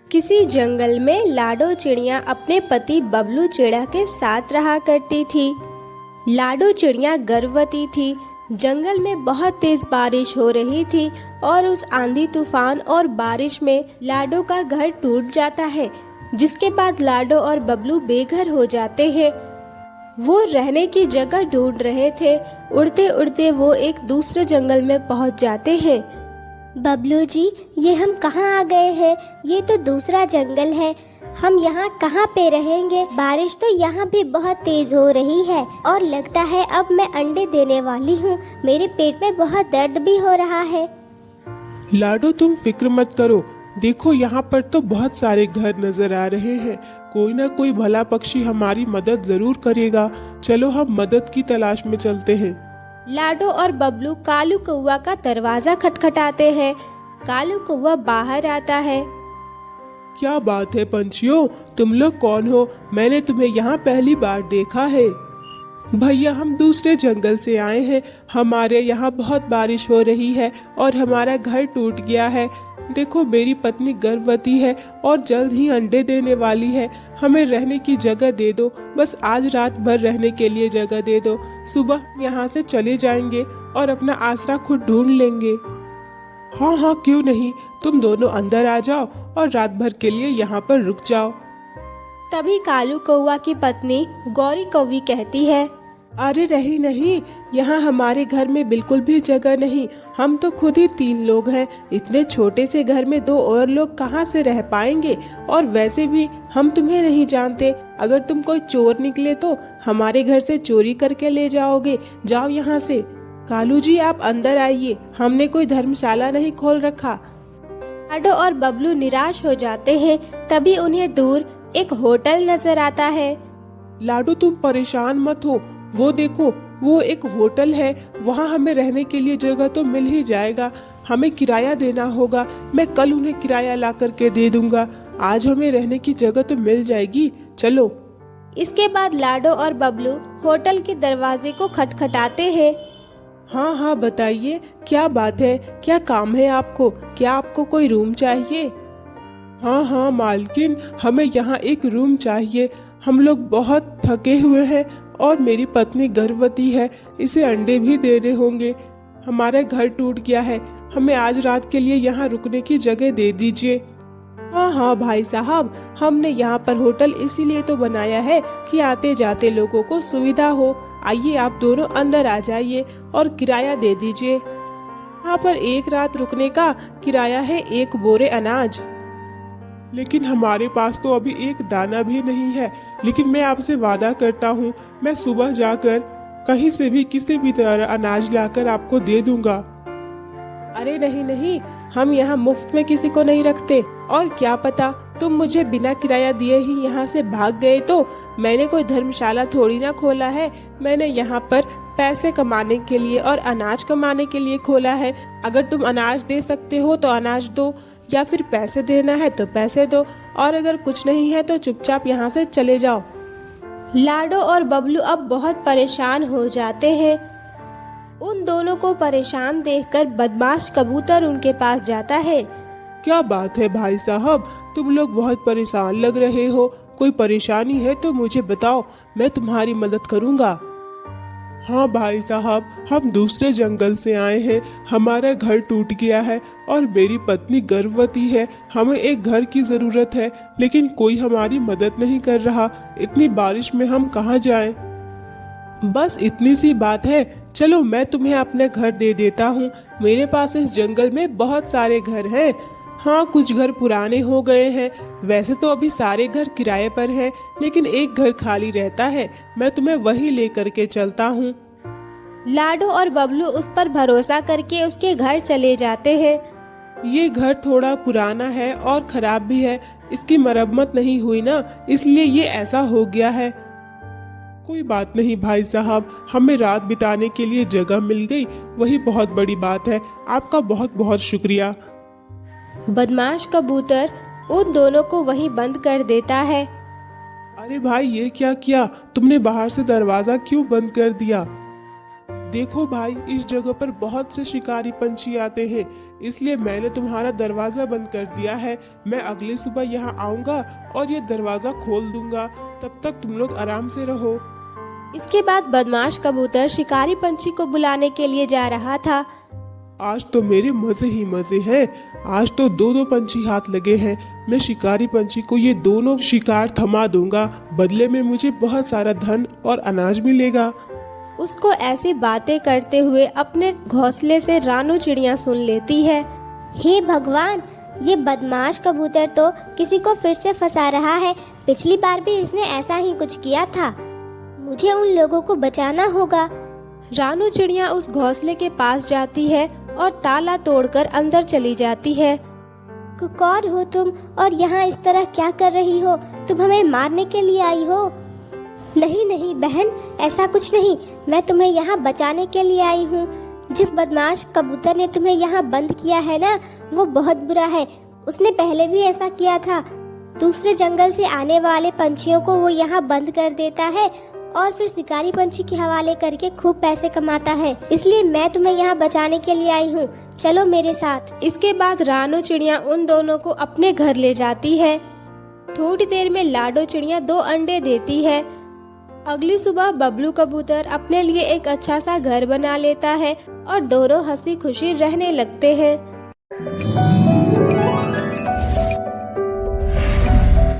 किसी जंगल में लाडो चिड़िया अपने पति बबलू चिड़िया के साथ रहा करती थी। लाडो चिड़िया गर्भवती थी। जंगल में बहुत तेज बारिश हो रही थी और उस आंधी तूफान और बारिश में लाडो का घर टूट जाता है, जिसके बाद लाडो और बबलू बेघर हो जाते हैं। वो रहने की जगह ढूंढ रहे थे। उड़ते उड़ते वो एक दूसरे जंगल में पहुंच जाते हैं। बबलू जी, ये हम कहाँ आ गए हैं? ये तो दूसरा जंगल है। हम यहाँ कहाँ पे रहेंगे? बारिश तो यहाँ भी बहुत तेज हो रही है और लगता है अब मैं अंडे देने वाली हूँ। मेरे पेट में बहुत दर्द भी हो रहा है। लाडो, तुम फिक्र मत करो। देखो, यहाँ पर तो बहुत सारे घर नजर आ रहे हैं। कोई ना कोई भला पक्षी हमारी मदद जरूर करेगा। चलो हम मदद की तलाश में चलते हैं। लाडो और बबलू कालू कौवा का दरवाजा खटखटाते हैं। कालू कौवा बाहर आता है। क्या बात है पंछियों, तुम लोग कौन हो? मैंने तुम्हें यहाँ पहली बार देखा है। भैया, हम दूसरे जंगल से आए हैं। हमारे यहाँ बहुत बारिश हो रही है और हमारा घर टूट गया है। देखो, मेरी पत्नी गर्भवती है और जल्द ही अंडे देने वाली है। हमें रहने की जगह दे दो। बस आज रात भर रहने के लिए जगह दे दो। सुबह यहाँ से चले जाएंगे और अपना आसरा खुद ढूंढ लेंगे। हाँ हाँ, क्यों नहीं। तुम दोनों अंदर आ जाओ और रात भर के लिए यहाँ पर रुक जाओ। तभी कालू कौवा की पत्नी गौरी कौवी कहती है, अरे नहीं नहीं, यहाँ हमारे घर में बिल्कुल भी जगह नहीं। हम तो खुद ही 3 लोग हैं। इतने छोटे से घर में 2 और लोग कहाँ से रह पाएंगे? और वैसे भी हम तुम्हें नहीं जानते। अगर तुम कोई चोर निकले तो हमारे घर से चोरी करके ले जाओगे। जाओ यहाँ से। कालू जी, आप अंदर आइए। हमने कोई धर्मशाला नहीं खोल रखा। लाडो और बबलू निराश हो जाते हैं। तभी उन्हें दूर एक होटल नजर आता है। लाडो, तुम परेशान मत हो। वो देखो, वो एक होटल है। वहाँ हमें रहने के लिए जगह तो मिल ही जाएगा। हमें किराया देना होगा। मैं कल उन्हें किराया ला करके दे दूंगा। आज हमें रहने की जगह तो मिल जाएगी। चलो। इसके बाद लाडो और बबलू होटल के दरवाजे को खटखटाते हैं। हाँ हाँ, बताइए, क्या बात है? क्या काम है आपको? क्या आपको कोई रूम चाहिए? हाँ हाँ मालकिन, हमें यहाँ एक रूम चाहिए। हम लोग बहुत थके हुए हैं और मेरी पत्नी गर्भवती है। इसे अंडे भी देने होंगे। हमारा घर टूट गया है। हमें आज रात के लिए यहाँ रुकने की जगह दे दीजिए। हाँ हाँ भाई साहब, हमने यहाँ पर होटल इसीलिए तो बनाया है कि आते जाते लोगों को सुविधा हो। आइए, आप दोनों अंदर आ जाइए और किराया दे दीजिए। यहाँ पर एक रात रुकने का किराया है 1 बोरे अनाज। लेकिन हमारे पास तो अभी एक दाना भी नहीं है। लेकिन मैं आपसे वादा करता हूँ, मैं सुबह जाकर कहीं से भी किसी भी तरह अनाज लाकर आपको दे दूंगा। अरे नहीं नहीं, हम यहाँ मुफ्त में किसी को नहीं रखते। और क्या पता तुम मुझे बिना किराया दिए ही यहाँ से भाग गए तो। मैंने कोई धर्मशाला थोड़ी ना खोला है। मैंने यहाँ पर पैसे कमाने के लिए और अनाज कमाने के लिए खोला है। अगर तुम अनाज दे सकते हो तो अनाज दो, या फिर पैसे देना है तो पैसे दो, और अगर कुछ नहीं है तो चुपचाप यहाँ से चले जाओ। लाडो और बबलू अब बहुत परेशान हो जाते हैं। उन दोनों को परेशान देखकर बदमाश कबूतर उनके पास जाता है। क्या बात है भाई साहब, तुम लोग बहुत परेशान लग रहे हो। कोई परेशानी है तो मुझे बताओ, मैं तुम्हारी मदद करूँगा। हाँ भाई साहब, हम दूसरे जंगल से आए हैं। हमारा घर टूट गया है और मेरी पत्नी गर्भवती है। हमें एक घर की ज़रूरत है, लेकिन कोई हमारी मदद नहीं कर रहा। इतनी बारिश में हम कहाँ जाएं? बस इतनी सी बात है। चलो, मैं तुम्हें अपना घर दे देता हूँ। मेरे पास इस जंगल में बहुत सारे घर हैं। हाँ, कुछ घर पुराने हो गए हैं। वैसे तो अभी सारे घर किराए पर हैं, लेकिन एक घर खाली रहता है। मैं तुम्हें वही लेकर के चलता हूँ। लाडो और बबलू उस पर भरोसा करके उसके घर चले जाते हैं। ये घर थोड़ा पुराना है और खराब भी है। इसकी मरम्मत नहीं हुई ना, इसलिए ये ऐसा हो गया है। कोई बात नहीं भाई साहब, हमें रात बिताने के लिए जगह मिल गई, वही बहुत बड़ी बात है। आपका बहुत बहुत शुक्रिया। बदमाश कबूतर उन दोनों को वहीं बंद कर देता है। अरे भाई, ये क्या किया तुमने? बाहर से दरवाजा क्यों बंद कर दिया? देखो भाई, इस जगह पर बहुत से शिकारी पंछी आते हैं, इसलिए मैंने तुम्हारा दरवाजा बंद कर दिया है। मैं अगली सुबह यहाँ आऊंगा और ये दरवाजा खोल दूंगा, तब तक तुम लोग आराम से रहो। इसके बाद बदमाश कबूतर शिकारी पंछी को बुलाने के लिए जा रहा था। आज तो मेरे मजे ही मजे हैं। आज तो दो दो पंछी हाथ लगे हैं। मैं शिकारी पंछी को ये दोनों शिकार थमा दूंगा, बदले में मुझे बहुत सारा धन और अनाज मिलेगा। उसको ऐसी बातें करते हुए अपने घोंसले से रानू चिड़िया सुन लेती है। हे भगवान, ये बदमाश कबूतर तो किसी को फिर से फंसा रहा है। पिछली बार भी इसने ऐसा ही कुछ किया था। मुझे उन लोगों को बचाना होगा। रानू चिड़िया उस घोंसले के पास जाती है और ताला तोड़कर अंदर चली जाती है। कौन हो तुम और यहाँ इस तरह क्या कर रही हो? तुम हमें मारने के लिए आई हो? नहीं नहीं बहन, ऐसा कुछ नहीं। मैं तुम्हें यहाँ बचाने के लिए आई हूँ। जिस बदमाश कबूतर ने तुम्हें यहाँ बंद किया है ना, वो बहुत बुरा है। उसने पहले भी ऐसा किया था। दूसरे जंगल से आने वाले पंछियों को वो यहाँ बंद कर देता है और फिर शिकारी पंछी के हवाले करके खूब पैसे कमाता है। इसलिए मैं तुम्हें यहाँ बचाने के लिए आई हूँ। चलो मेरे साथ। इसके बाद रानू चिड़िया उन दोनों को अपने घर ले जाती है। थोड़ी देर में लाडो चिड़िया 2 अंडे देती है। अगली सुबह बबलू कबूतर अपने लिए एक अच्छा सा घर बना लेता है और दोनों हंसी खुशी रहने लगते हैं।